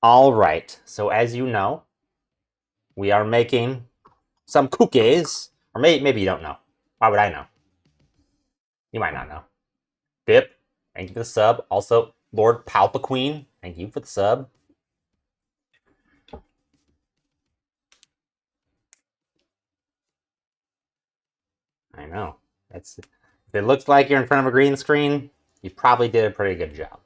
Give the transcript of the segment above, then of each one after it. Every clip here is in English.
All right, so as you know, we are making some cookies. Or maybe you don't know. Why would I know? You might not know. Dip, thank you for the sub. Also, Lord Palpaqueen, thank you for the sub. I know. If it looks like you're in front of a green screen, you probably did a pretty good job.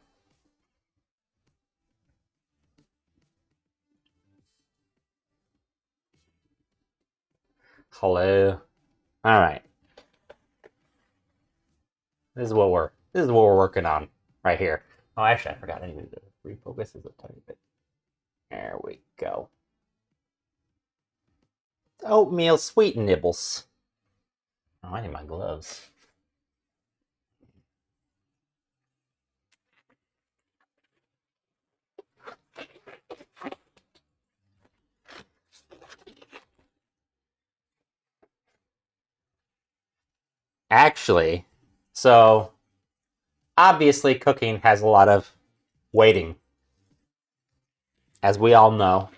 Hello. All right. This is what we're working on right here. Oh, actually, I forgot. I needed to refocus this a tiny bit. There we go. Oatmeal sweet nibbles. Oh, I need my gloves. Actually, so obviously cooking has a lot of waiting, as we all know.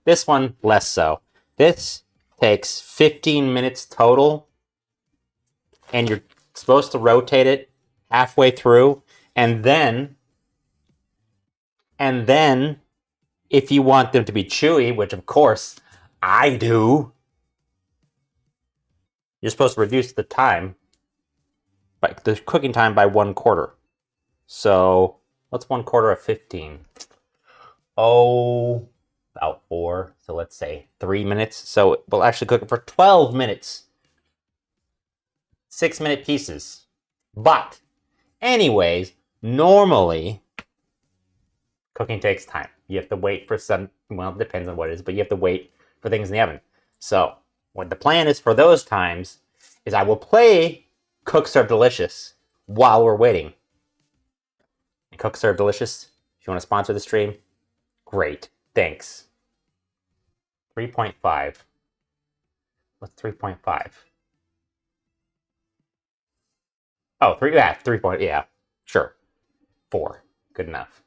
This one, less so. This takes 15 minutes total, and you're supposed to rotate it halfway through, and then if you want them to be chewy, which of course I do, you're supposed to reduce the time, the cooking time by 1/4. So what's 1/4 of 15? Oh, about 4. So let's say 3 minutes. So we'll actually cook it for 12 minutes. 6-minute pieces. But anyways, normally cooking takes time. You have to wait for well, it depends on what it is, but you have to wait for things in the oven. So what the plan is for those times is I will play Cook Serve Delicious while we're waiting. And Cook Serve Delicious, if you want to sponsor the stream, great. Thanks. 3.5. What's 3.5? Oh, 3, yeah, 3 point, yeah, sure. 4, good enough.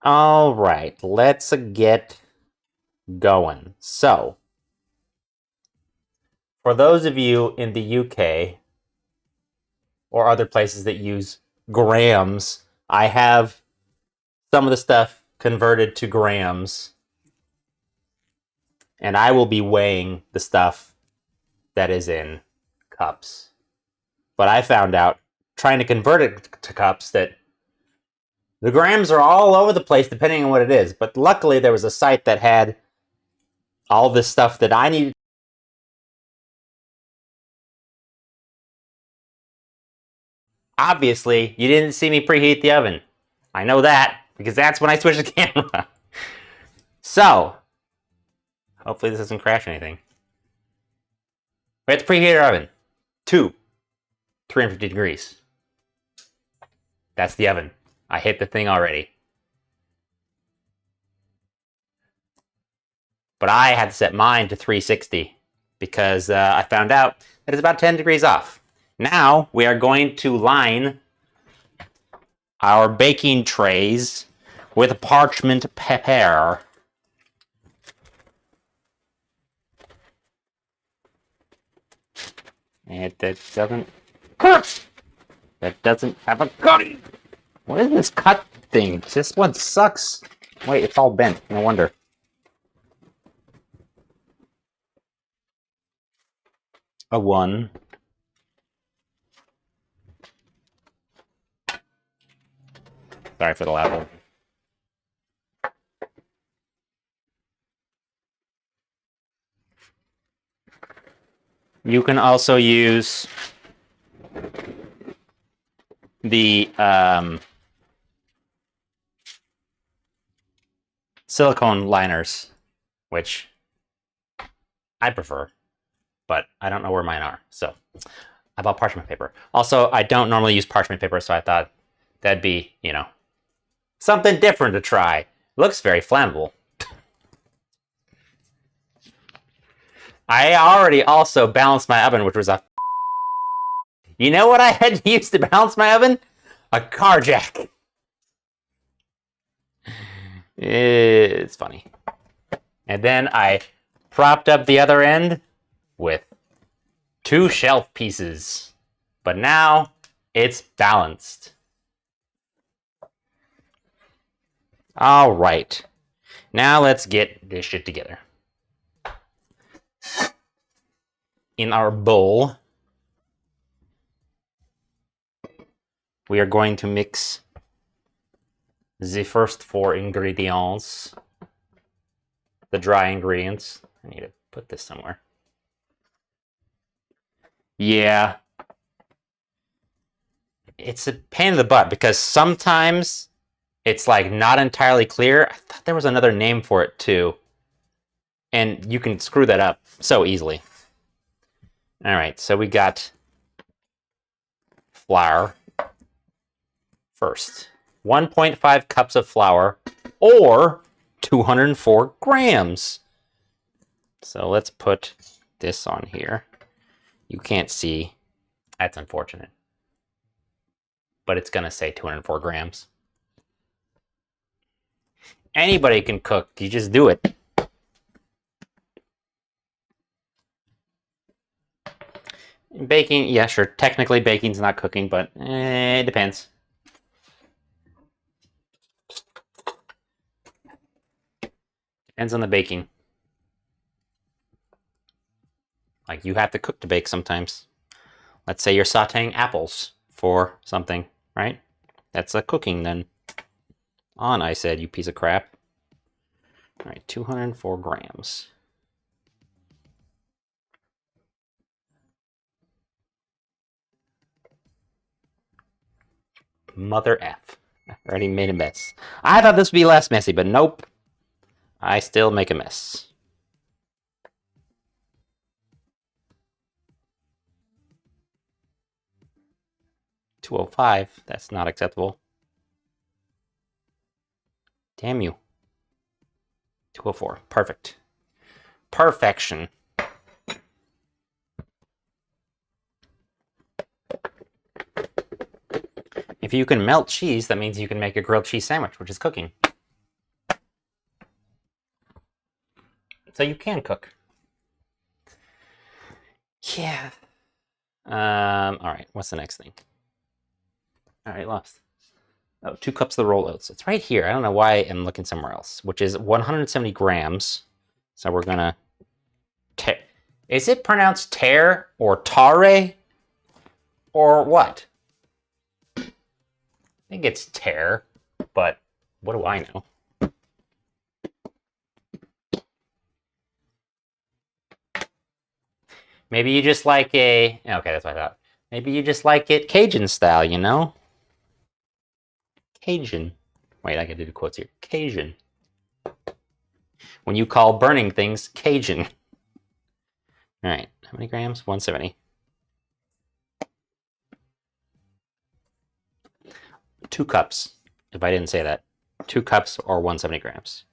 All right, let's get going. So, for those of you in the UK or other places that use grams, I have some of the stuff converted to grams, and I will be weighing the stuff that is in cups. But I found out, trying to convert it to cups, that the grams are all over the place depending on what it is. But luckily, there was a site that had all this stuff that I needed. Obviously, you didn't see me preheat the oven. I know that, because that's when I switched the camera. So, hopefully this doesn't crash anything. We have to preheat our oven to 350 degrees. That's the oven. I hit the thing already. But I had to set mine to 360 because I found out that it's about 10 degrees off. Now we are going to line our baking trays with parchment paper. And that doesn't cut. That doesn't have a cut. What is this cut thing? This one sucks. Wait, it's all bent. No wonder. A 1. Sorry for the loud one. You can also use the silicone liners, which I prefer, but I don't know where mine are. So I bought parchment paper. Also, I don't normally use parchment paper, so I thought that'd be, something different to try. It looks very flammable. I already also balanced my oven, which was a... You know what I had to use to balance my oven? A car jack. It's funny. And then I propped up the other end with 2 shelf pieces. But now it's balanced. All right. Now let's get this shit together. In our bowl, we are going to mix the first 4 ingredients, the dry ingredients. I need to put this somewhere. Yeah. It's a pain in the butt because sometimes it's like not entirely clear. I thought there was another name for it too. And you can screw that up so easily. All right, so we got flour first. 1.5 cups of flour or 204 grams. So let's put this on here. You can't see. That's unfortunate. But it's going to say 204 grams. Anybody can cook. You just do it. Baking, yeah, sure. Technically, baking's not cooking, but it depends. Depends on the baking. Like, you have to cook to bake sometimes. Let's say you're sauteing apples for something, right? That's a cooking then. On, I said, you piece of crap. All right, 204 grams. Mother F. I already made a mess. I thought this would be less messy, but nope. I still make a mess. $205. That's not acceptable. Damn you. 204. Perfect. Perfection. If you can melt cheese, that means you can make a grilled cheese sandwich, which is cooking. So you can cook. Yeah. All right, what's the next thing? All right, lost. Oh, 2 cups of the rolled oats. It's right here. I don't know why I'm looking somewhere else, which is 170 grams. So we're gonna... Is it pronounced tear or tare? Or what? I think it's tear, but what do I know? Maybe you just like a... Okay, that's what I thought. Maybe you just like it Cajun style, you know? Cajun. Wait, I can do the quotes here. Cajun. When you call burning things Cajun. All right, how many grams? 170. 2 cups, if I didn't say that. 2 cups or 170 grams.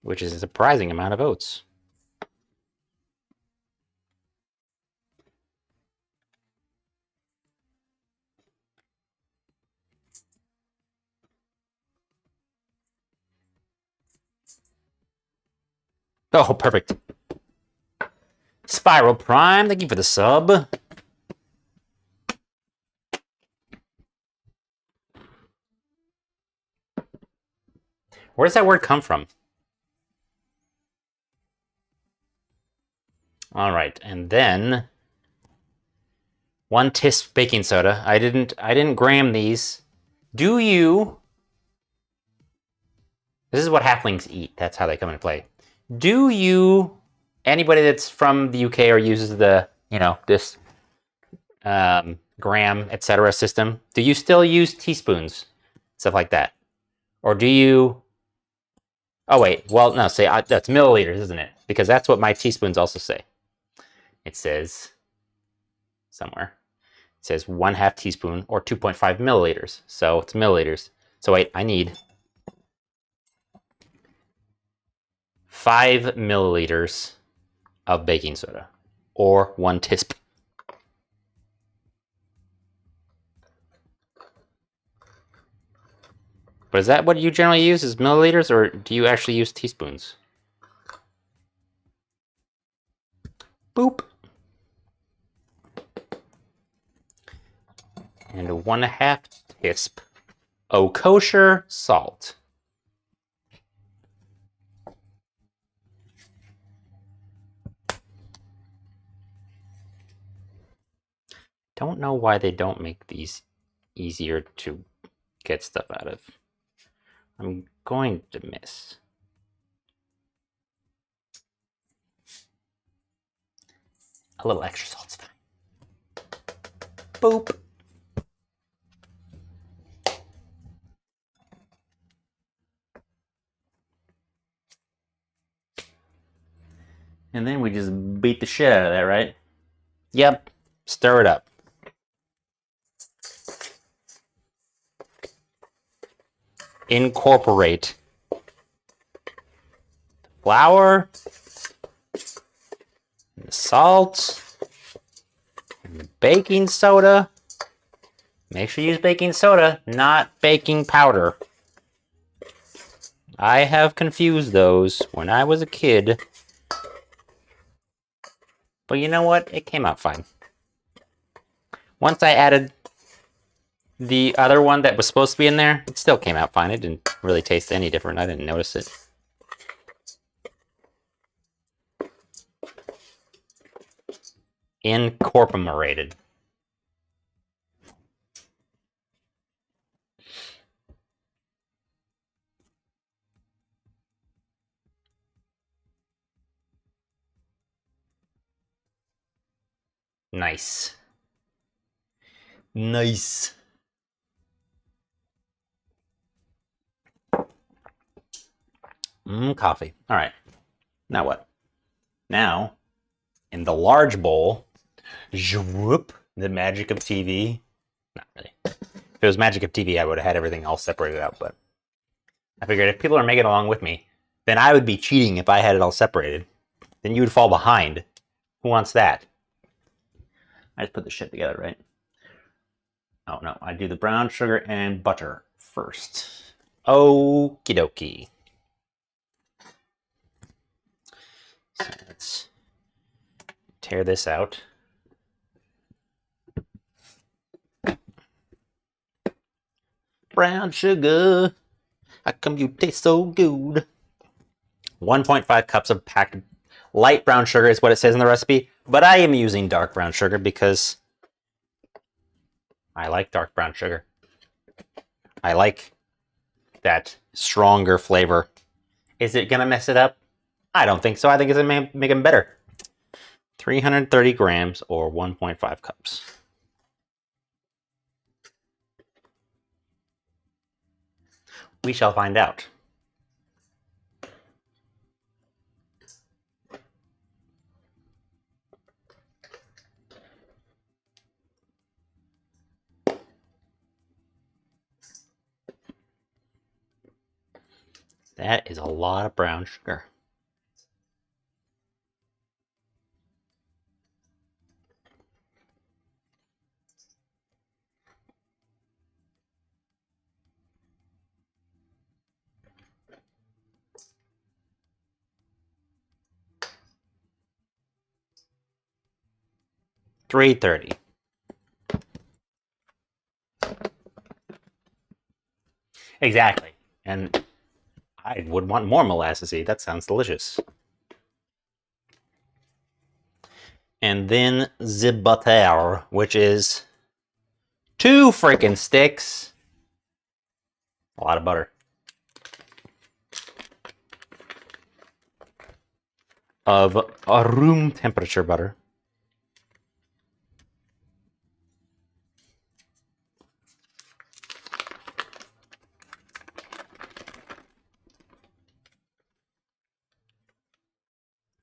Which is a surprising amount of oats. Oh, perfect. Spiral Prime, thank you for the sub. Where does that word come from? All right, and then 1 tisp baking soda. I didn't gram these. Do you? This is what halflings eat. That's how they come into play. Do you? Anybody that's from the UK or uses the this gram etc. system? Do you still use teaspoons, stuff like that, or do you? Oh wait, well no, say that's milliliters, isn't it? Because that's what my teaspoons also say. It says somewhere. It says 1/2 teaspoon or 2.5 milliliters. So it's milliliters. So wait, I need 5 milliliters of baking soda, or 1 teaspoon. But is that what you generally use, is milliliters, or do you actually use teaspoons? Boop. And 1/2 teaspoon of kosher salt. Don't know why they don't make these easier to get stuff out of. I'm going to miss. A little extra salt's fine. Boop. And then we just beat the shit out of that, right? Yep. Stir it up. Incorporate the flour, and the salt, and the baking soda. Make sure you use baking soda, not baking powder. I have confused those when I was a kid. But you know what? It came out fine. Once I added the other one that was supposed to be in there, it still came out fine. It didn't really taste any different. I didn't notice it. Incorporated. Nice. Nice. Coffee. All right. Now what? Now, in the large bowl, the magic of TV. Not really. If it was magic of TV, I would have had everything all separated out, but I figured if people are making it along with me, then I would be cheating if I had it all separated. Then you would fall behind. Who wants that? I just put the shit together, right? Oh no, I do the brown sugar and butter first. Okie dokie. So let's tear this out. Brown sugar, how come you taste so good? 1.5 cups of packed light brown sugar is what it says in the recipe, but I am using dark brown sugar because I like dark brown sugar. I like that stronger flavor. Is it gonna mess it up? I don't think so. I think it's gonna make them better. 330 grams or 1.5 cups. We shall find out. That is a lot of brown sugar. $3.30. Exactly. And I would want more molassesy. That sounds delicious. And then the butter, which is 2 freaking sticks. A lot of butter. Of a room temperature butter.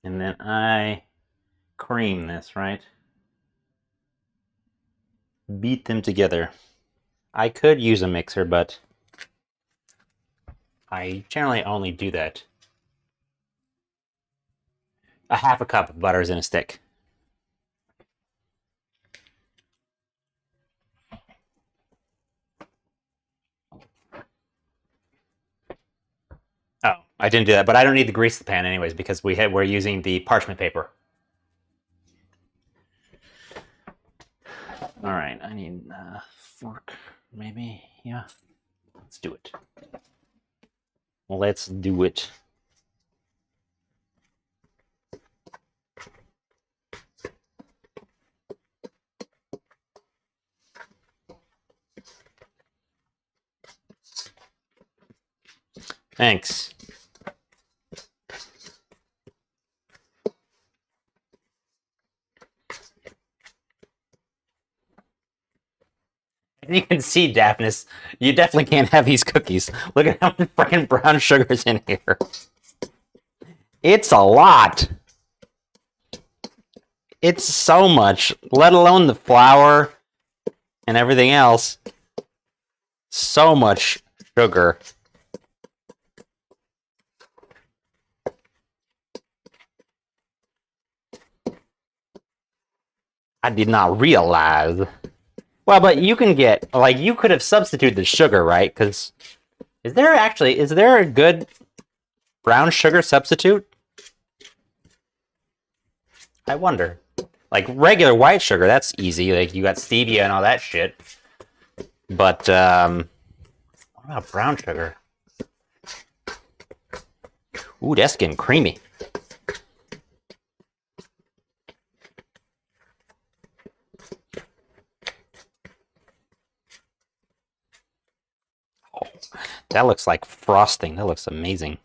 And then I cream this, right? Beat them together. I could use a mixer, but I generally only do that A half a cup of butter is in a stick. Oh, I didn't do that, but I don't need to grease the pan anyways because we're using the parchment paper. All right, I need a fork, maybe. Yeah, let's do it. Let's do it. Thanks. You can see, Daphnis, you definitely can't have these cookies. Look at how much freaking brown sugar is in here. It's a lot. It's so much, let alone the flour and everything else. So much sugar. I did not realize. Well, but you can get, like, you could have substituted the sugar, right? Because is there a good brown sugar substitute? I wonder. Like, regular white sugar, that's easy. Like, you got stevia and all that shit. But, what about brown sugar? Ooh, that's getting creamy. That looks like frosting. That looks amazing.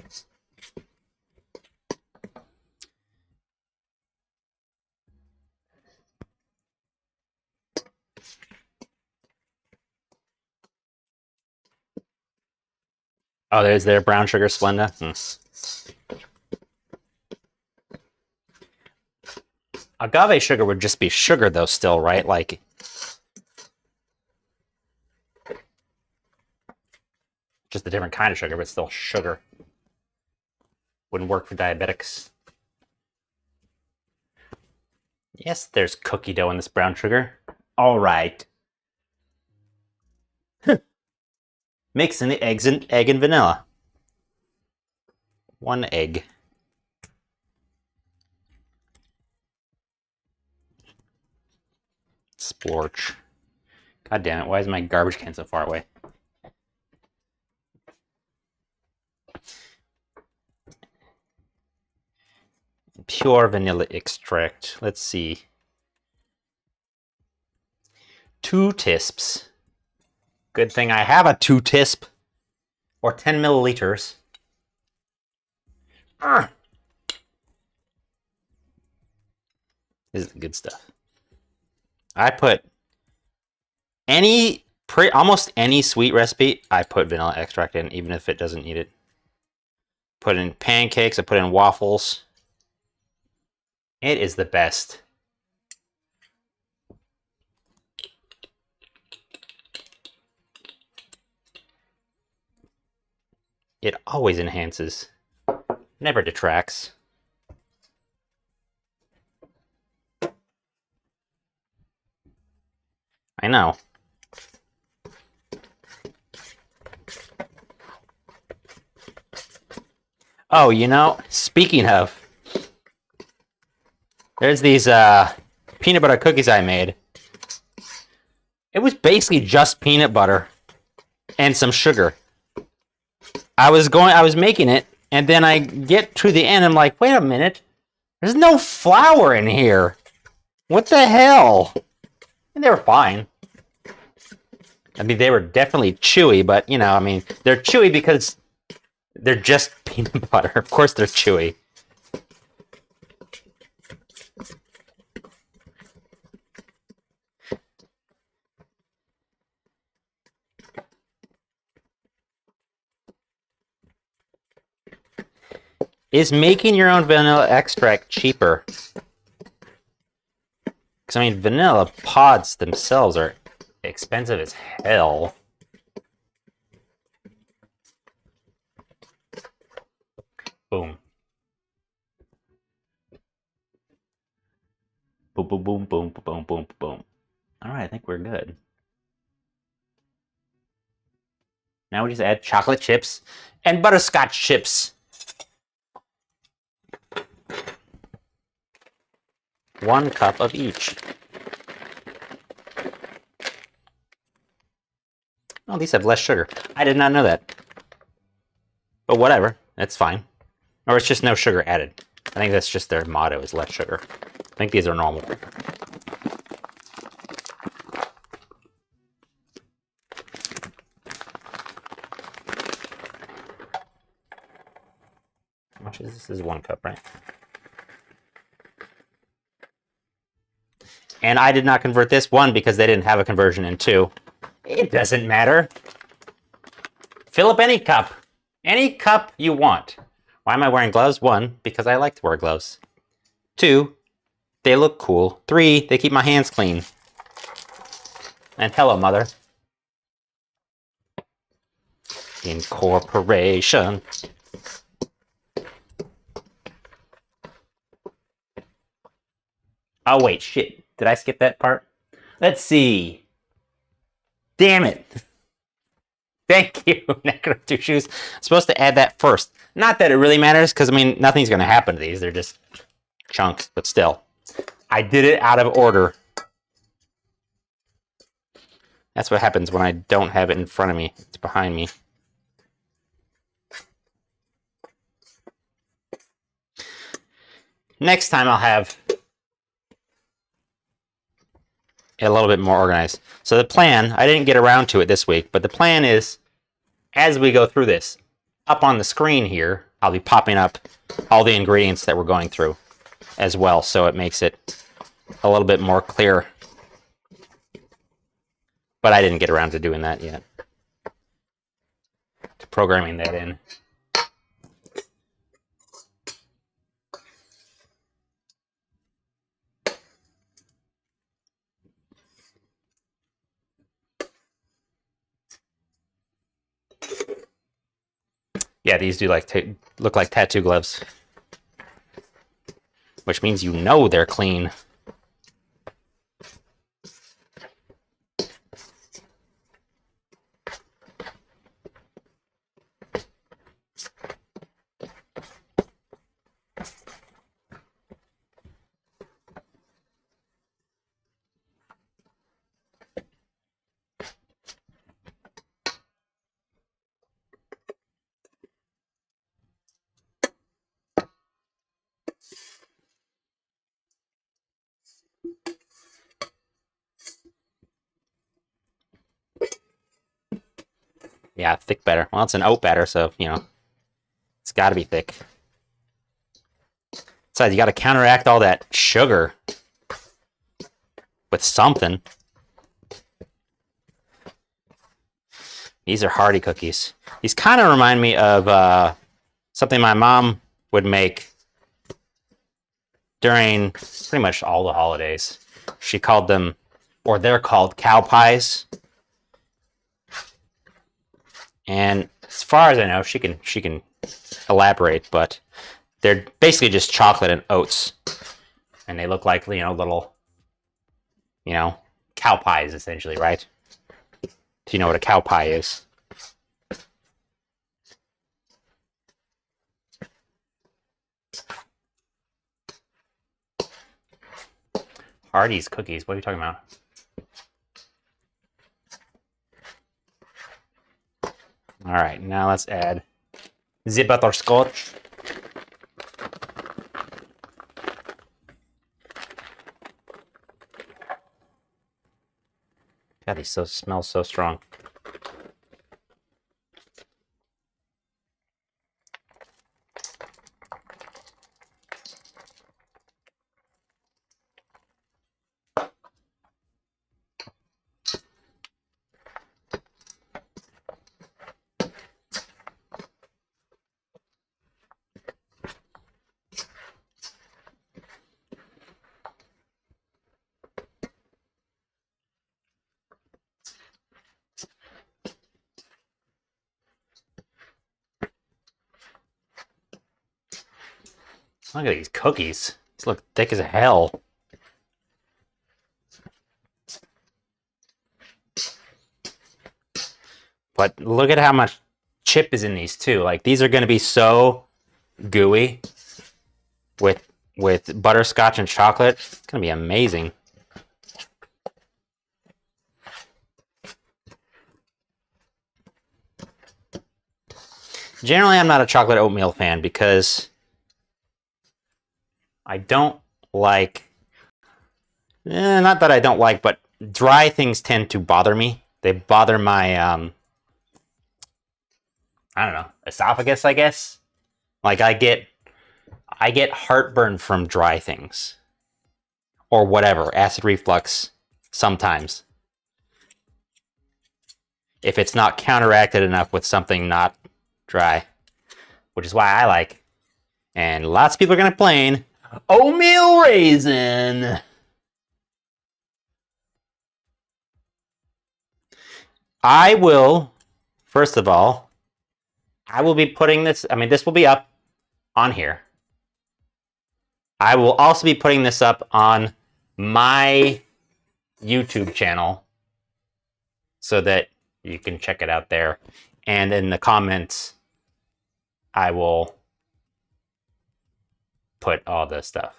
Oh, there's their brown sugar Splenda. Agave sugar would just be sugar, though, still, right? Like, just a different kind of sugar, but still sugar. Wouldn't work for diabetics. Yes, there's cookie dough in this brown sugar. All right. Mix in the egg and vanilla. 1 egg. Splorch. God damn it, why is my garbage can so far away? Pure vanilla extract. Let's see. 2 tisps. Good thing I have a 2 tisp. Or 10 milliliters. This is the good stuff. I put almost any sweet recipe, I put vanilla extract in, even if it doesn't need it. Put in pancakes, I put in waffles. It is the best. It always enhances. Never detracts. I know. Oh, you know, speaking of, there's these peanut butter cookies I made. It was basically just peanut butter and some sugar. I was making it, and then I get to the end, I'm like, wait a minute, there's no flour in here. What the hell? And they were fine. I mean, they were definitely chewy, but, you know, I mean, they're chewy because they're just peanut butter. Of course they're chewy. Is making your own vanilla extract cheaper? Because, I mean, vanilla pods themselves are expensive as hell. Boom. boom, boom, boom, boom, boom, boom. All right, I think we're good. Now we just add chocolate chips and butterscotch chips. 1 cup of each. Oh, these have less sugar. I did not know that. But whatever, that's fine. Or it's just no sugar added. I think that's just their motto is less sugar. I think these are normal. How much is this? This is 1 cup, right? And I did not convert this, 1, because they didn't have a conversion, and 2, it doesn't matter. Fill up any cup. Any cup you want. Why am I wearing gloves? 1, because I like to wear gloves. 2, they look cool. 3, they keep my hands clean. And hello, mother. Incorporation. Oh, wait, shit. Did I skip that part? Let's see. Damn it. Thank you, Necro Two Shoes. I'm supposed to add that first. Not that it really matters, because, I mean, nothing's going to happen to these. They're just chunks, but still. I did it out of order. That's what happens when I don't have it in front of me. It's behind me. Next time I'll have it a little bit more organized. So the plan, I didn't get around to it this week, but the plan is, as we go through this, up on the screen here, I'll be popping up all the ingredients that we're going through as well, so it makes it a little bit more clear. But I didn't get around to doing that yet. To programming that in. Yeah, these do look like tattoo gloves. Which means you know they're clean. Yeah, thick batter. Well, it's an oat batter, so, you know, it's got to be thick. Besides, you got to counteract all that sugar with something. These are hearty cookies. These kind of remind me of something my mom would make during pretty much all the holidays. She called them, or they're called, cow pies. And as far as I know, she can elaborate, but they're basically just chocolate and oats, and they look like, you know, little, you know, cow pies essentially, right? Do you know what a cow pie is? Hardee's cookies. What are you talking about? All right, now let's add the butterscotch. God, these smell so strong. Look at these cookies. These look thick as hell. But look at how much chip is in these too. Like these are going to be so gooey with butterscotch and chocolate. It's going to be amazing. Generally, I'm not a chocolate oatmeal fan because I don't like... not that I don't like, but dry things tend to bother me. They bother my, I don't know, esophagus, I guess. Like I get heartburn from dry things. Or whatever, acid reflux sometimes. If it's not counteracted enough with something not dry. Which is why I like. And lots of people are going to complain. Oatmeal raisin. I will, first of all, I will be putting this, this will be up on here. I will also be putting this up on my YouTube channel so that you can check it out there. And in the comments, I will put all this stuff.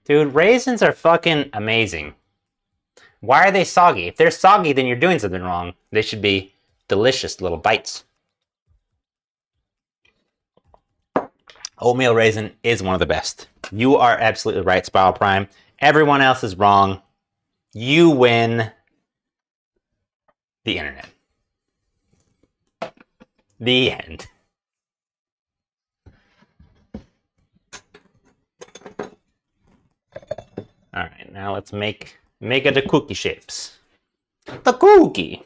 Dude, raisins are fucking amazing. Why are they soggy? If they're soggy, then you're doing something wrong. They should be delicious little bites. Oatmeal raisin is one of the best. You are absolutely right, Spiral Prime. Everyone else is wrong. You win the internet. The end. All right, now let's make it the cookie shapes. The cookie.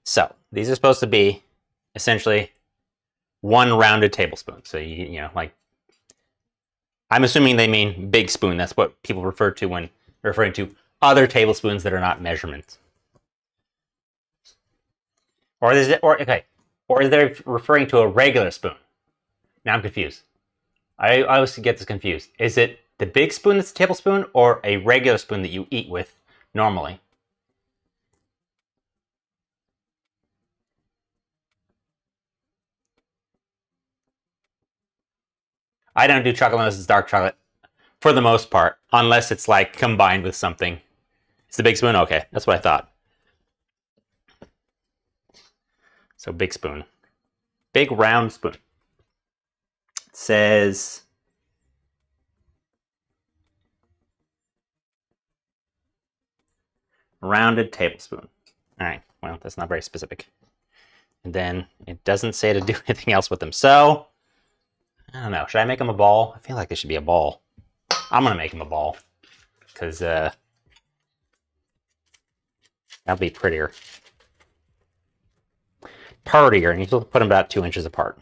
So these are supposed to be essentially one rounded tablespoon. So you know, like, I'm assuming they mean big spoon. That's what people refer to when referring to other tablespoons that are not measurements. Or is it, or they're referring to a regular spoon? Now I'm confused. I always get this confused. Is it the big spoon that's a tablespoon, or a regular spoon that you eat with normally? I don't do chocolate unless it's dark chocolate, for the most part, unless it's like combined with something. It's the big spoon? Okay, that's what I thought. So big spoon. Big round spoon. It says... rounded tablespoon. All right, well, that's not very specific. And then it doesn't say to do anything else with them. So, I don't know. Should I make them a ball? I feel like they should be a ball. I'm going to make them a ball. Because that'll be prettier. Prettier. And you still put them about 2 inches apart.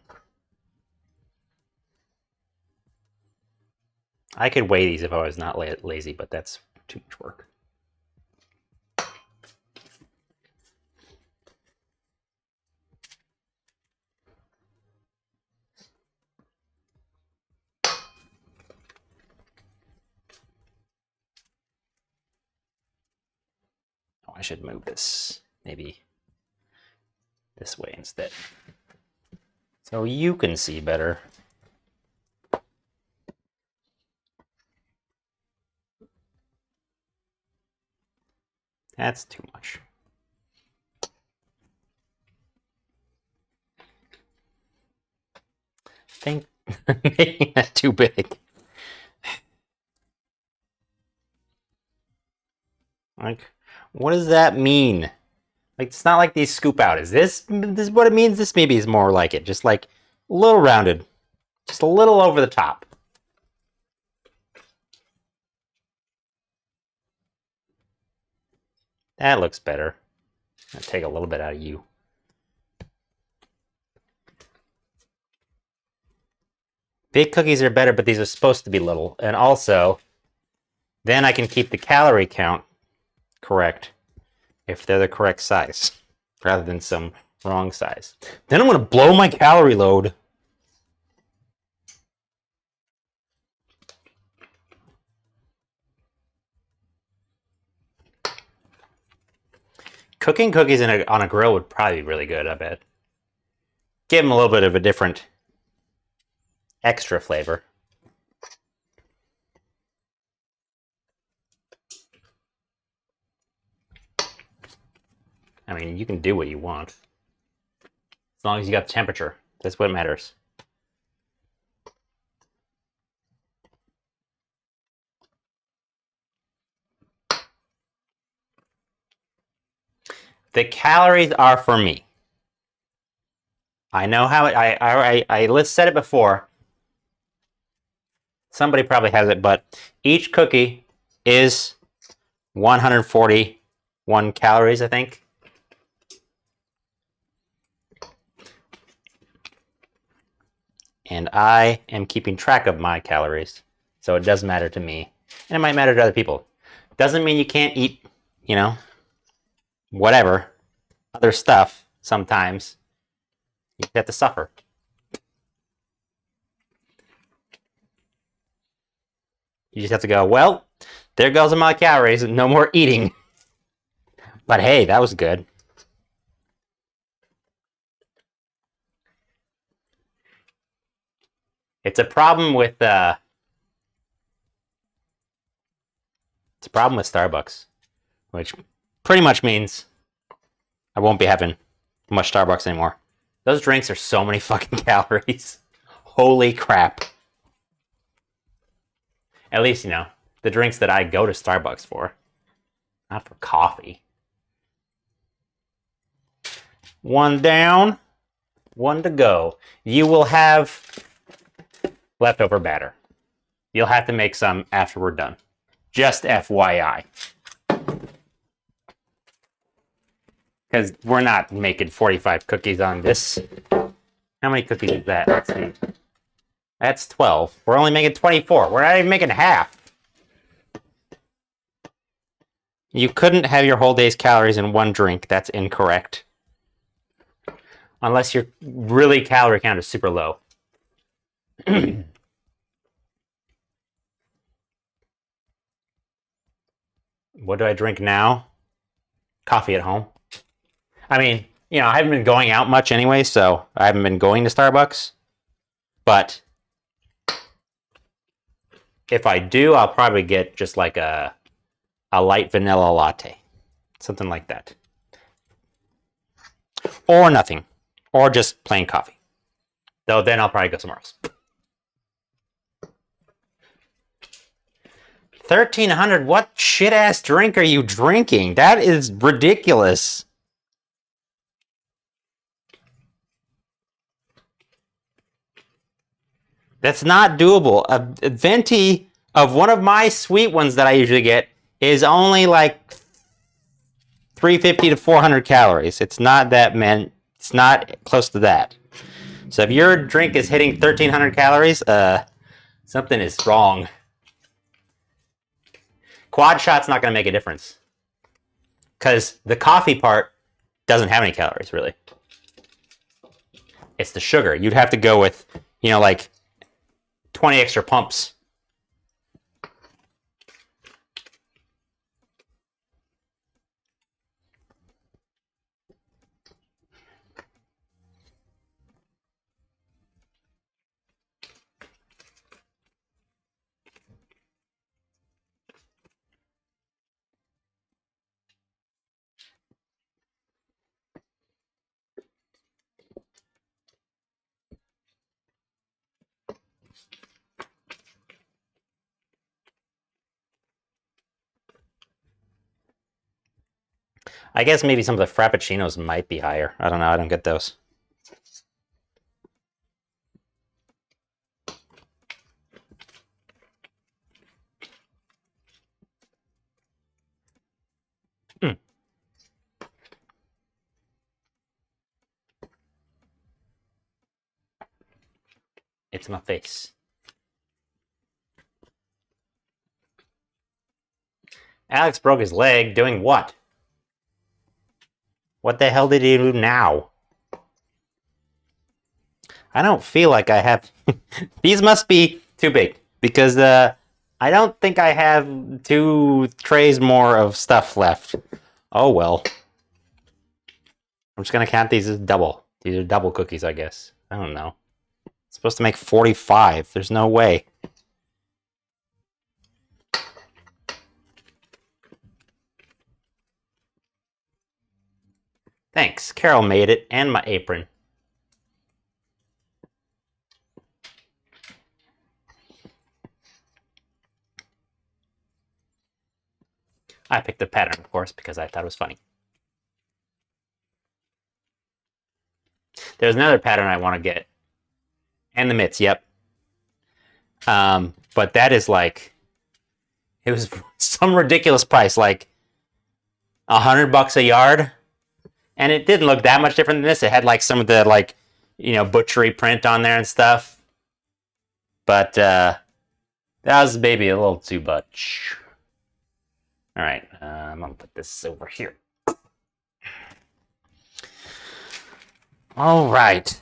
I could weigh these if I was not lazy, but that's too much work. I should move this maybe this way instead, so you can see better. That's too much. I think making that too big. Like, what does that mean? Like, it's not like these scoop out. Is this what it means? This maybe is more like it. Just like a little rounded. Just a little over the top. That looks better. I'll take a little bit out of you. Big cookies are better, but these are supposed to be little. And also, then I can keep the calorie count correct if they're the correct size, rather than some wrong size. Then I'm going to blow my calorie load. Cooking cookies on a grill would probably be really good, I bet. Give them a little bit of a different extra flavor. I mean, you can do what you want. As long as you got the temperature. That's what matters. The calories are for me. I know how I said it before. Somebody probably has it, but each cookie is 141 calories, I think. And I am keeping track of my calories, so it does matter to me, and it might matter to other people. Doesn't mean you can't eat, you know, whatever, other stuff sometimes. You have to suffer. You just have to go, well, there goes my calories, no more eating. But hey, that was good. It's a problem with Starbucks, which pretty much means I won't be having much Starbucks anymore. Those drinks are so many fucking calories. Holy crap. At least, you know, the drinks that I go to Starbucks for. Not for coffee. One down, one to go. You will have leftover batter. You'll have to make some after we're done. Just FYI. Because we're not making 45 cookies on this. How many cookies is that? Let's see. That's 12. We're only making 24. We're not even making half. You couldn't have your whole day's calories in one drink. That's incorrect. Unless your really calorie count is super low. What do I drink now? Coffee at home. I mean, you know, I haven't been going out much anyway, so I haven't been going to Starbucks. But if I do, I'll probably get just like a light vanilla latte. Something like that. Or nothing. Or just plain coffee. Though then I'll probably go somewhere else. 1,300? What shit-ass drink are you drinking? That is ridiculous. That's not doable. A venti of one of my sweet ones that I usually get is only like 350 to 400 calories. It's not that, man. It's not close to that. So if your drink is hitting 1,300 calories, something is wrong. Quad shot's not going to make a difference. Because the coffee part doesn't have any calories, really. It's the sugar. You'd have to go with, you know, like 20 extra pumps. I guess maybe some of the Frappuccinos might be higher. I don't know. I don't get those. It's my face. Alex broke his leg doing what? What the hell did he do now? I don't feel like I have... These must be too big. Because I don't think I have 2 trays more of stuff left. Oh well. I'm just gonna count these as double. These are double cookies, I guess. I don't know. It's supposed to make 45. There's no way. Thanks. Carol made it, and my apron. I picked the pattern, of course, because I thought it was funny. There's another pattern I want to get. And the mitts, yep. But that is like, it was some ridiculous price, like $100 a yard. And it didn't look that much different than this. It had like some of the like, butchery print on there and stuff. But that was maybe a little too much. All right, I'm gonna put this over here. All right,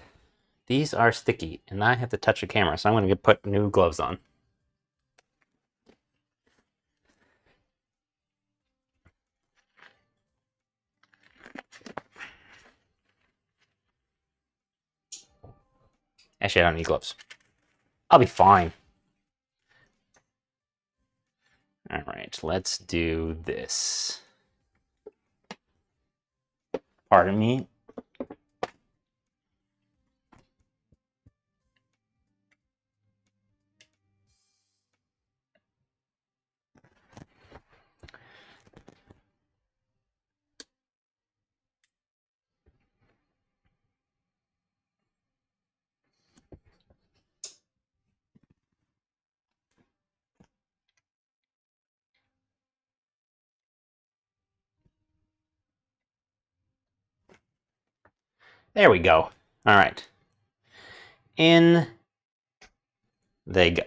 these are sticky, and I have to touch the camera, so I'm gonna put new gloves on. Actually, I don't need gloves. I'll be fine. All right, let's do this. Pardon me. There we go. All right. In they go.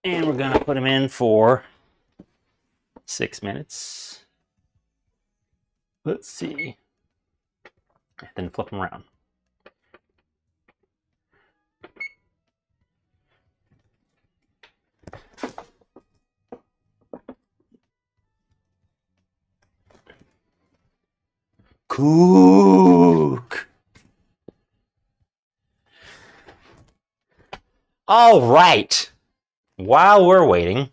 And we're gonna put them in for 6 minutes. Let's see. And then flip them around. Cook. All right. While we're waiting,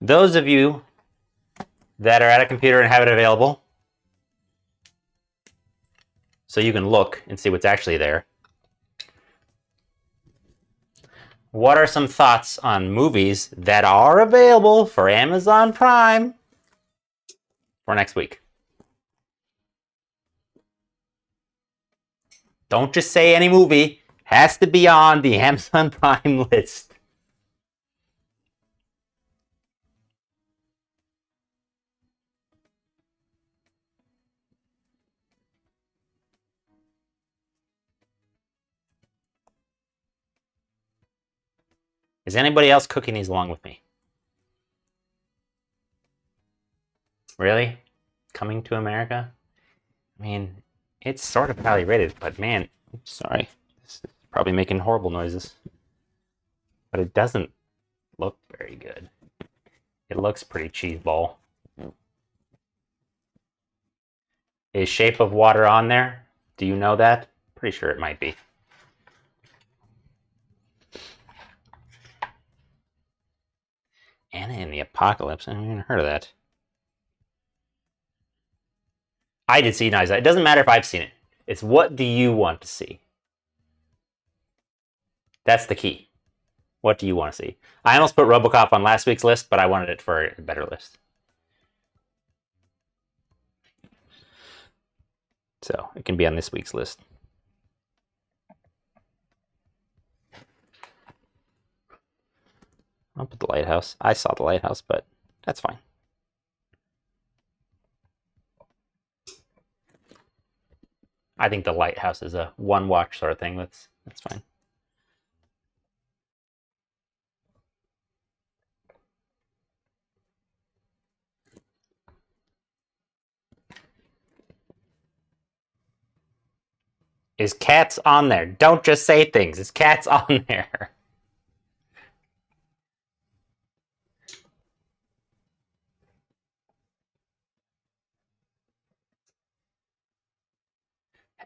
those of you that are at a computer and have it available, so you can look and see what's actually there, what are some thoughts on movies that are available for Amazon Prime for next week? Don't just say any movie. Has to be on the Amazon Prime list. Is anybody else cooking these along with me? Really? Coming to America? I mean, it's sort of highly rated, but man, sorry. This is probably making horrible noises. But it doesn't look very good. It looks pretty cheeseball. Is Shape of Water on there? Do you know that? Pretty sure it might be. Anna and the Apocalypse. I haven't even heard of that. I did see Knives Out. It doesn't matter if I've seen it. It's what do you want to see? That's the key. What do you want to see? I almost put RoboCop on last week's list, but I wanted it for a better list. So it can be on this week's list. I'll put The Lighthouse. I saw The Lighthouse, but that's fine. I think the lighthouse is a one watch sort of thing. That's fine. Is cats on there? Don't just say things. Is cats on there?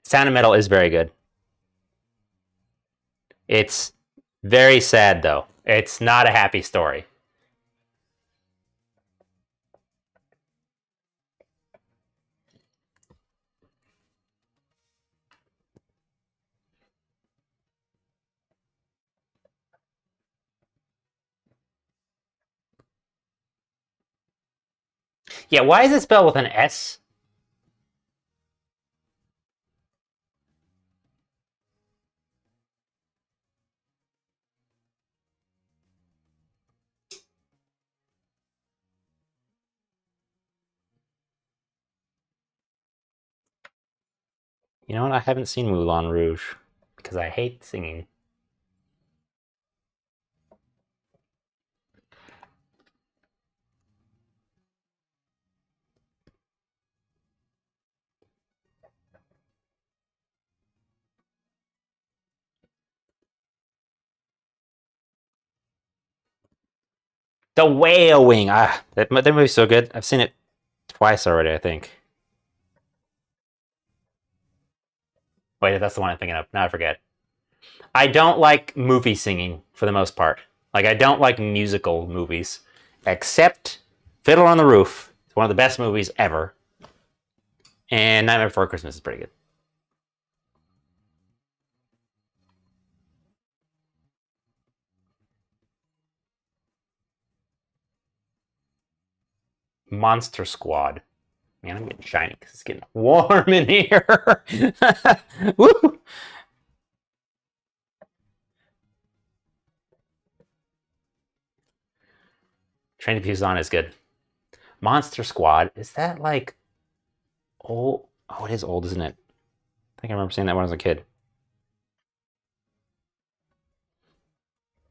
Sound of Metal is very good. It's very sad, though. It's not a happy story. Yeah, why is it spelled with an S? You know what? I haven't seen Moulin Rouge because I hate singing. The Whale Wing. That movie's so good. I've seen it twice already, I think. Wait, that's the one I'm thinking of. Now I forget. I don't like movie singing for the most part. Like, I don't like musical movies, except Fiddler on the Roof. It's one of the best movies ever. And Nightmare Before Christmas is pretty good. Monster Squad. Man, I'm getting shiny because it's getting warm in here. Woo! Train to Busan is good. Monster Squad, is that like old? Oh, it is old, isn't it? I think I remember seeing that when I was a kid.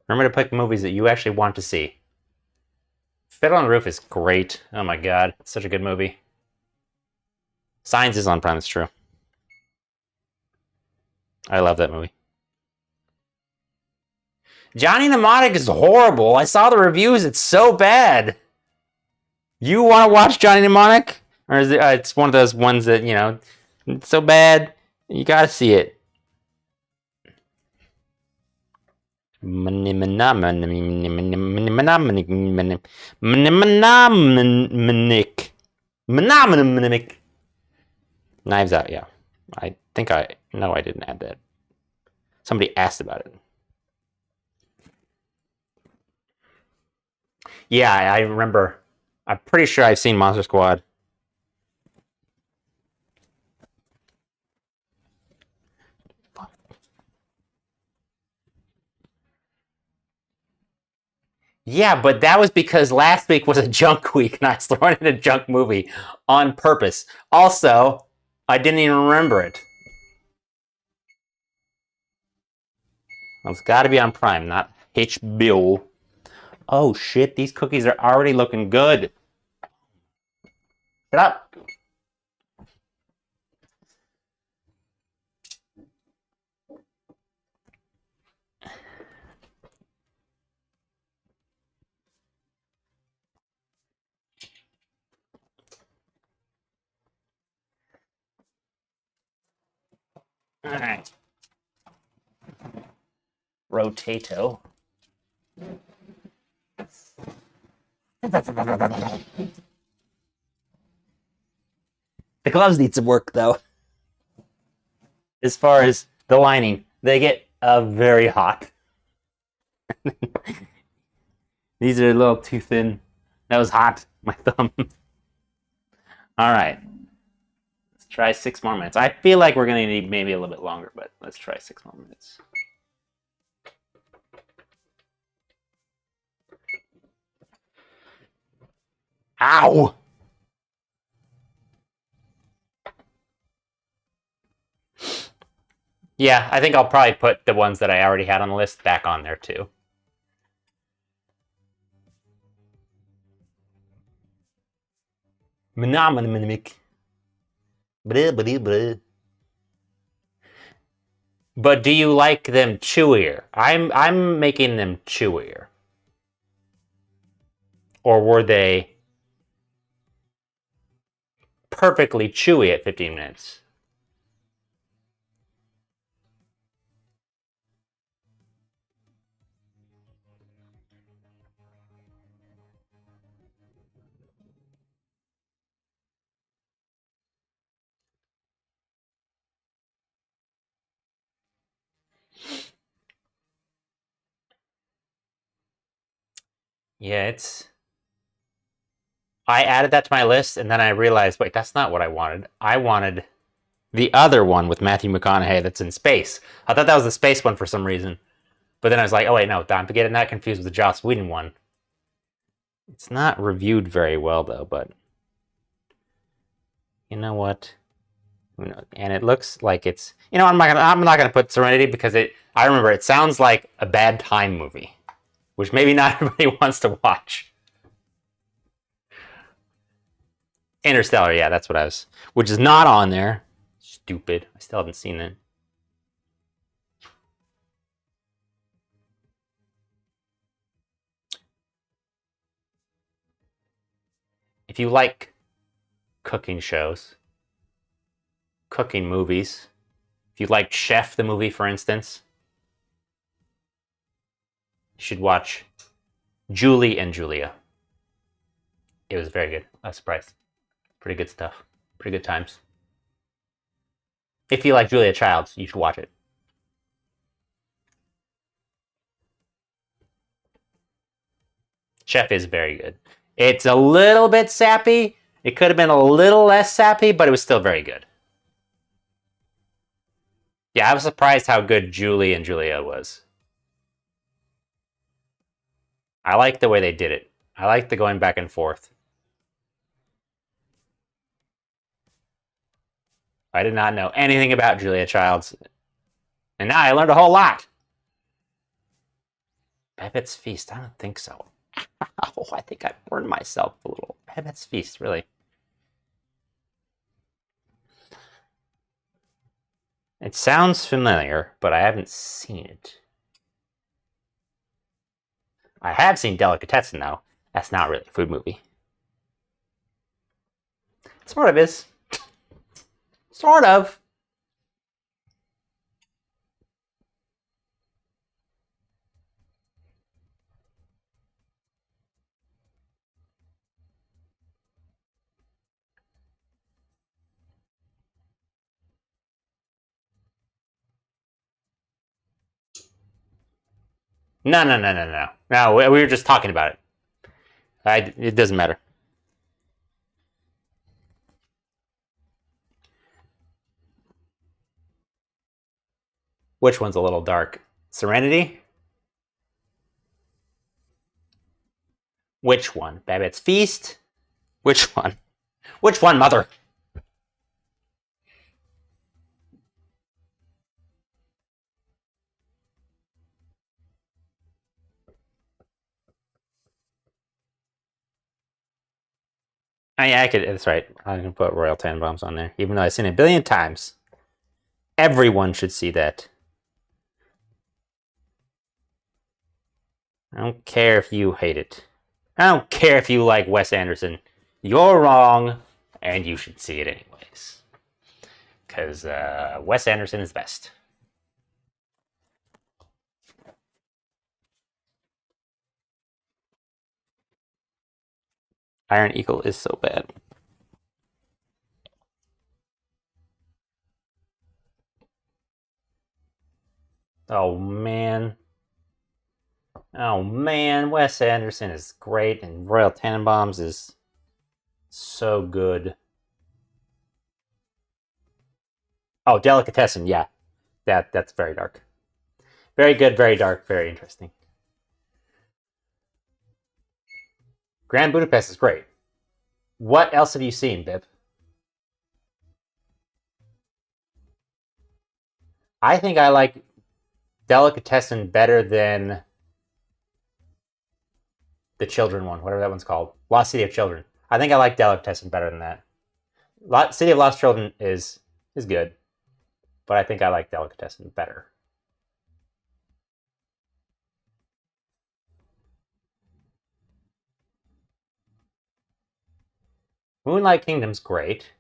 Remember to pick movies that you actually want to see. Fiddle on the Roof is great. Oh my god, it's such a good movie. Signs is on Prime, it's true. I love that movie. Johnny Mnemonic is horrible. I saw the reviews. It's so bad. You want to watch Johnny Mnemonic? Or is it, it's one of those ones that, you know, it's so bad, you gotta see it. Knives Out, yeah. I think no, I didn't add that. Somebody asked about it. Yeah, I remember. I'm pretty sure I've seen Monster Squad. Yeah, but that was because last week was a junk week and I was throwing in a junk movie on purpose. Also, I didn't even remember it. Well, it's got to be on Prime, not HBO. Oh shit, these cookies are already looking good. Shut up. All right. Rotato. The gloves need some work, though. As far as the lining, they get very hot. These are a little too thin. That was hot. My thumb. All right. Let's try 6 more minutes. I feel like we're going to need maybe a little bit longer, but let's try 6 more minutes. Ow! Yeah, I think I'll probably put the ones that I already had on the list back on there too. But do you like them chewier? I'm making them chewier. Or were they perfectly chewy at 15 minutes? Yeah, it's... I added that to my list, and then I realized, wait, that's not what I wanted. I wanted the other one with Matthew McConaughey that's in space. I thought that was the space one for some reason. But then I was like, oh, wait, no, I'm getting that confused with the Joss Whedon one. It's not reviewed very well, though, but... You know what? And it looks like it's... You know, I'm not gonna put Serenity because I remember it sounds like a bad time movie, which maybe not everybody wants to watch. Interstellar, yeah, that's what I was... Which is not on there. Stupid. I still haven't seen it. If you like cooking shows, cooking movies, if you like Chef the movie, for instance, you should watch Julie and Julia. It was very good. I was surprised. Pretty good stuff. Pretty good times. If you like Julia Childs, you should watch it. Chef is very good. It's a little bit sappy. It could have been a little less sappy, but it was still very good. Yeah, I was surprised how good Julie and Julia was. I like the way they did it. I like the going back and forth. I did not know anything about Julia Childs, and now I learned a whole lot. Babette's Feast? I don't think so. Oh, I think I burned myself a little. Babette's Feast, really. It sounds familiar, but I haven't seen it. I have seen Delicatessen, though. That's not really a food movie. It sort of is. Sort of. No, no, no, no, no. No, we were just talking about it. It doesn't matter. Which one's a little dark? Serenity? Which one? Babette's Feast? Which one? Which one, mother? Oh, yeah, I could. That's right. I can put Royal Tenenbaums on there, even though I've seen it a billion times. Everyone should see that. I don't care if you hate it. I don't care if you like Wes Anderson. You're wrong, and you should see it anyways. Because Wes Anderson is best. Iron Eagle is so bad. Oh, man. Oh, man. Wes Anderson is great, and Royal Tenenbaums is so good. Oh, Delicatessen, yeah. That's very dark. Very good, very dark, very interesting. Grand Budapest is great. What else have you seen, Bib? I think I like Delicatessen better than the children one, whatever that one's called. Lost City of Children. I think I like Delicatessen better than that. City of Lost Children is good, but I think I like Delicatessen better. Moonlight Kingdom's great.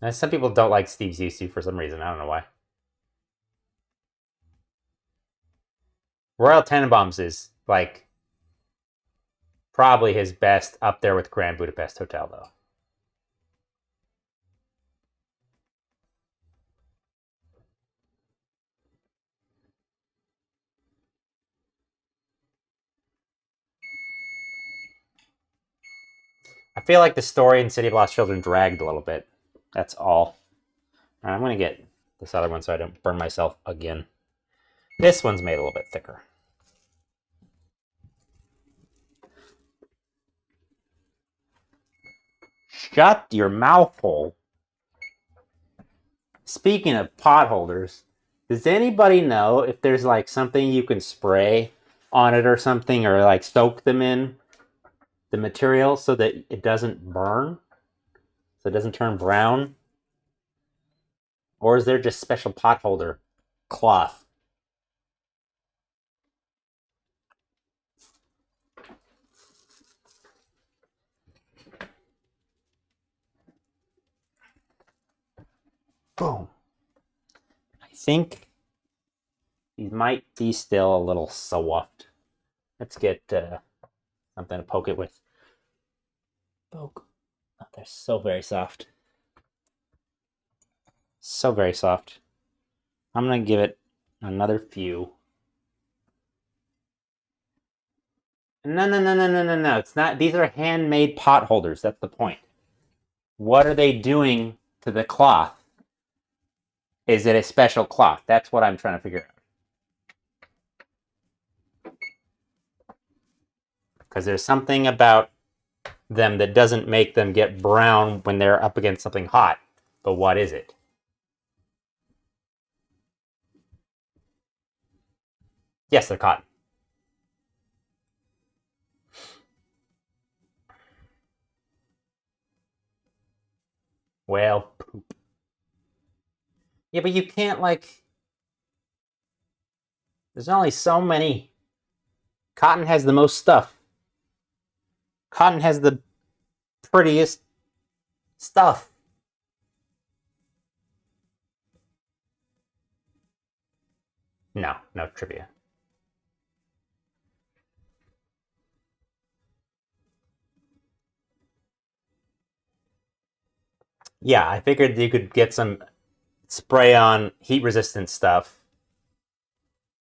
And some people don't like Steve's Yuzu for some reason. I don't know why. Royal Tenenbaums is like probably his best, up there with Grand Budapest Hotel, though. I feel like the story in City of Lost Children dragged a little bit. That's all. I'm going to get this other one so I don't burn myself again. This one's made a little bit thicker. Shut your mouth hole. Speaking of pot holders, does anybody know if there's like something you can spray on it or something, or like soak them in the material so that it doesn't burn? So it doesn't turn brown? Or is there just special pot holder cloth? Boom. I think these might be still a little soft. Let's get something to poke it with. Poke. Oh, they're so very soft. So very soft. I'm going to give it another few. No. It's not. These are handmade pot holders. That's the point. What are they doing to the cloth? Is it a special cloth? That's what I'm trying to figure out. Because there's something about them that doesn't make them get brown when they're up against something hot. But what is it? Yes, they're cotton. Well, poop. Yeah, but you can't, like... There's only so many. Cotton has the most stuff. Cotton has the prettiest stuff. No trivia. Yeah, I figured you could get some spray on heat resistant stuff,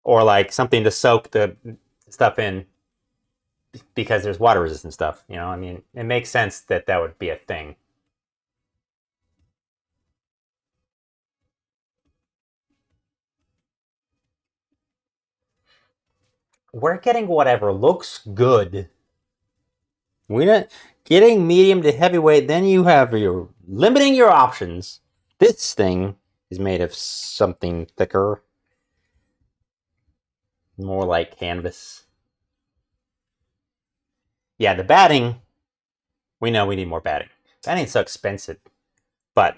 or like something to soak the stuff in because there's water resistant stuff. You know, I mean, it makes sense that that would be a thing. We're getting whatever looks good. We're not getting medium to heavyweight. Then you have your limiting your options. This thing is made of something thicker, more like canvas. Yeah, the batting. We know we need more batting. Batting's so expensive, but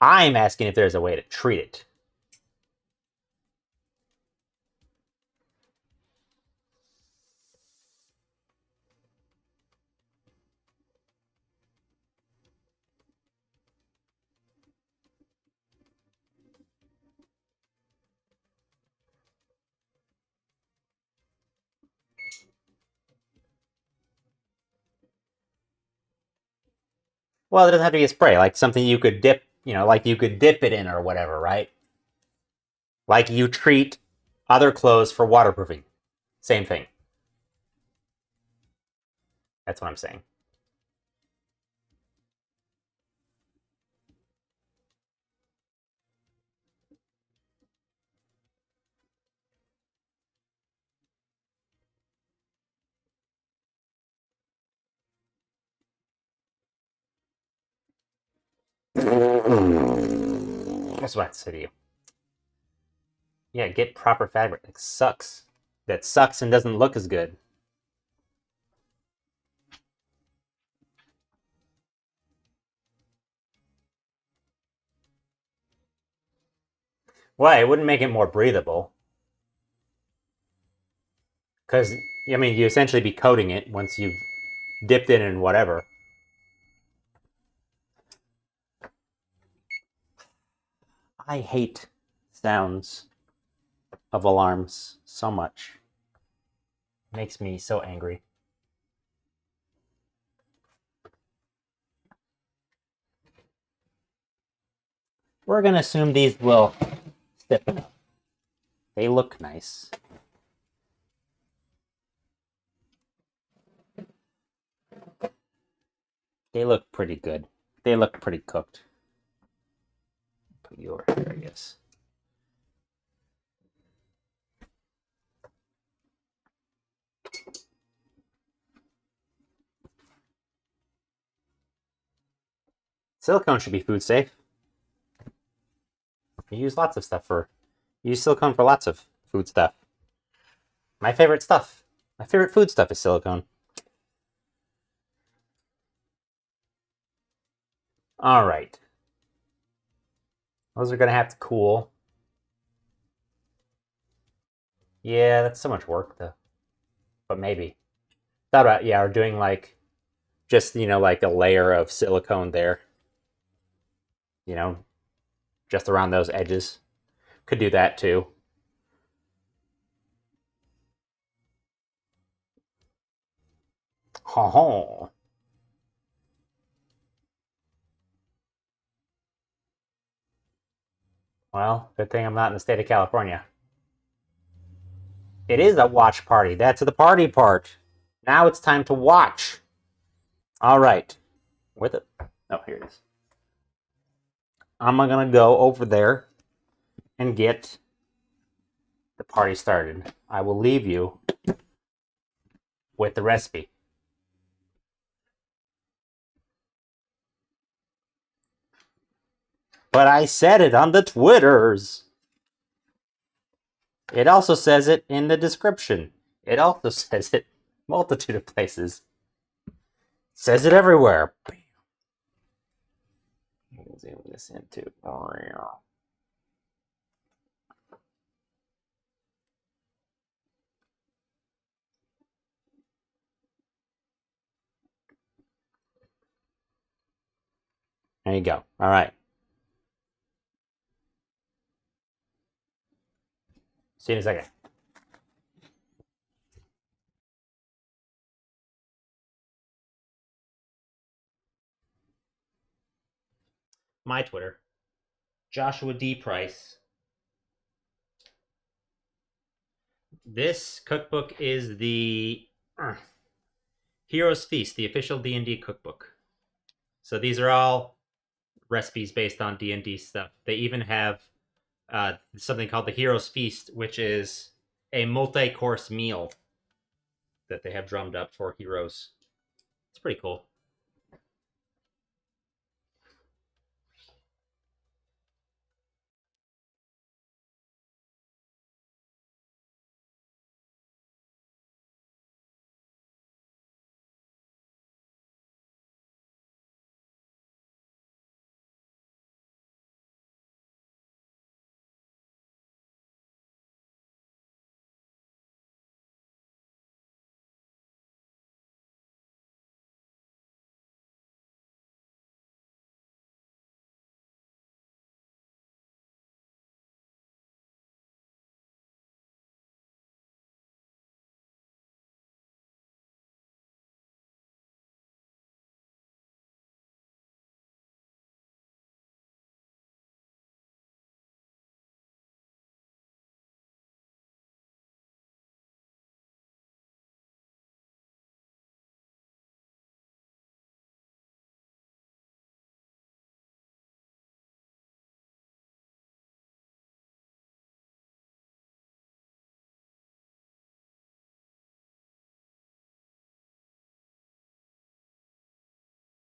I'm asking if there's a way to treat it. Well, it doesn't have to be a spray, like something you could dip, like you could dip it in or whatever, right? Like you treat other clothes for waterproofing. Same thing. That's what I'm saying. That's what I said to you. Yeah, get proper fabric. It sucks. That sucks and doesn't look as good. Why? It wouldn't make it more breathable. Because, I mean, you essentially be coating it once you've dipped it in whatever. I hate sounds of alarms so much. It makes me so angry. We're going to assume these will stiffen up. They look nice. They look pretty good. They look pretty cooked. Put you over here, I guess. Silicone should be food safe. You use lots of stuff for... You use silicone for lots of food stuff. My favorite stuff. My favorite food stuff is silicone. All right. Those are going to have to cool. Yeah, that's so much work, though. But maybe. Thought about, yeah, we're doing like... Just, like a layer of silicone there. Just around those edges. Could do that, too. Ha-ha. Well, good thing I'm not in the state of California. It is a watch party. That's the party part. Now it's time to watch. All right. With it. Oh, here it is. I'm going to go over there and get the party started. I will leave you with the recipe. But I said it on the Twitters. It also says it in the description. It also says it multitude of places. It says it everywhere. Zoom this in too. There you go. All right. See you in a second. My Twitter. Joshua D. Price. This cookbook is the Hero's Feast, the official D&D cookbook. So these are all recipes based on D&D stuff. They even have something called the Hero's Feast, which is a multi-course meal that they have drummed up for heroes. It's pretty cool.